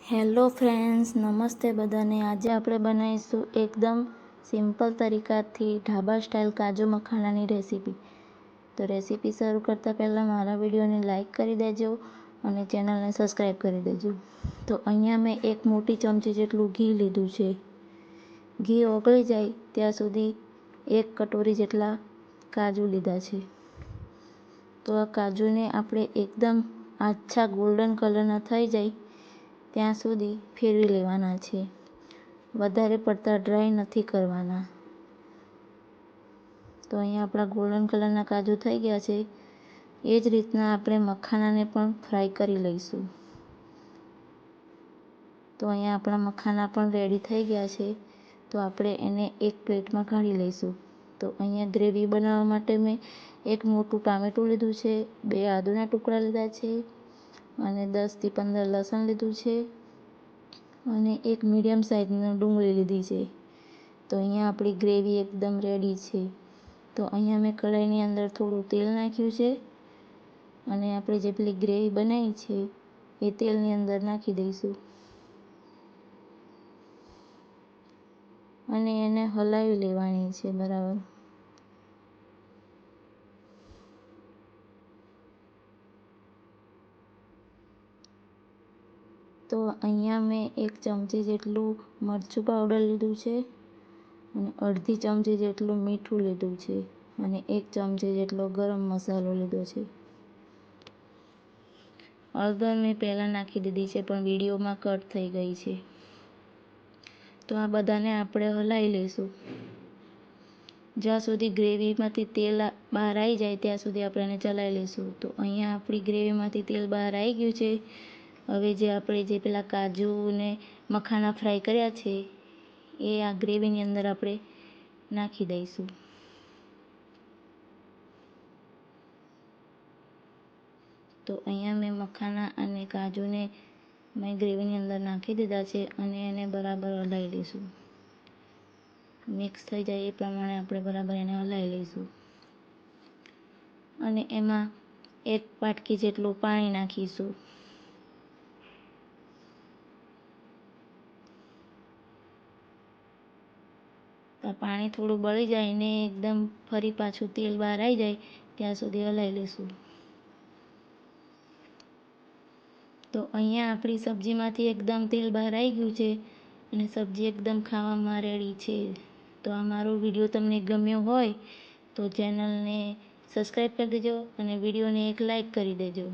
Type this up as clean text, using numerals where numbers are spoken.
Hello friends, નમસ્તે બધાને। આજે આપણે બનાવીશું એકદમ સિમ્પલ તરીકાથી ઢાબા સ્ટાઇલ કાજુ મખાનાની રેસીપી। તો રેસીપી શરૂ કરતાં પહેલાં મારા વિડીયોને લાઇક કરી દેજો અને ચેનલને સબસ્ક્રાઈબ કરી દેજો। તો અહીંયા મેં એક મોટી ચમચી જેટલું ઘી લીધું છે। ઘી ઓગળી જાય ત્યાં સુધી 1 કટોરી જેટલા કાજુ લીધા છે। તો આ કાજુને આપણે એકદમ આછા ગોલ્ડન કલરના થઈ જાય ત્યાં સુધી ફેરવી લેવાના છે। વધારે પડતા ડ્રાય નથી કરવાના। તો અહીંયા આપણા ગોલ્ડન કલરના કાજુ થઈ ગયા છે। એ જ રીતના આપણે મખાનાને પણ ફ્રાય કરી લઈશું। તો અહીંયા આપણા મખાના પણ રેડી થઈ ગયા છે। તો આપણે એને એક પ્લેટમાં કાઢી લઈશું। તો અહીંયા ગ્રેવી બનાવવા માટે મેં એક મોટું ટામેટું લીધું છે, 2 આદુના ટુકડા લીધા છે અને 10 થી 15 લસણ લીધું છે અને એક મીડિયમ સાઇઝની ડુંગળી લીધી છે। તો અહીંયા આપણી ગ્રેવી એકદમ રેડી છે। તો અહીંયા મેં કઢાઈની અંદર થોડું તેલ નાખ્યું છે અને આપણે જે પેલી ગ્રેવી બનાવી છે એ તેલની અંદર નાખી દઈશું અને એને હલાવી લેવાની છે બરાબર। તો અહીંયા મેં 1 ચમચી જેટલું મરચું પાવડર લીધું છે અને અડધી ચમચી જેટલું મીઠું લીધું છે અને 1 ચમચી જેટલો ગરમ મસાલો લીધો છે। હળદર મેં પહેલાં નાખી દીધી છે પણ વિડીયોમાં કટ થઈ ગઈ છે। તો આ બધાને આપણે હલાવી લઈશું જ્યાં સુધી ગ્રેવીમાંથી તેલ બહાર આવી જાય ત્યાં સુધી આપણે એને ચલાવી લઈશું। તો અહીંયા આપણી ગ્રેવીમાંથી તેલ બહાર આવી ગયું છે। હવે જે આપણે જે પેલા કાજુ ને મખાના ફ્રાય કર્યા છે એ આ ગ્રેવીની અંદર આપણે નાખી દઈશું। તો અહીંયા મેં મખાના અને કાજુને મેં ગ્રેવીની અંદર નાખી દીધા છે અને એને બરાબર હલાવી લઈશું। મિક્સ થઈ જાય એ પ્રમાણે આપણે બરાબર એને હલાવી લઈશું અને એમાં 1 વાટકી જેટલું પાણી નાખીશું। તો પાણી થોડું બળી જાય ને એકદમ ફરી પાછું તેલ બહાર આવી જાય ત્યાં સુધી હલાવી લઈશું। તો અહીંયા આપણી સબ્જીમાંથી એકદમ તેલ બહાર આવી ગયું છે અને સબ્જી એકદમ ખાવામાં રેડી છે। તો આ મારો વિડીયો તમને ગમ્યો હોય તો ચેનલને સબસ્ક્રાઈબ કરી દેજો અને વિડીયોને એક લાઈક કરી દેજો।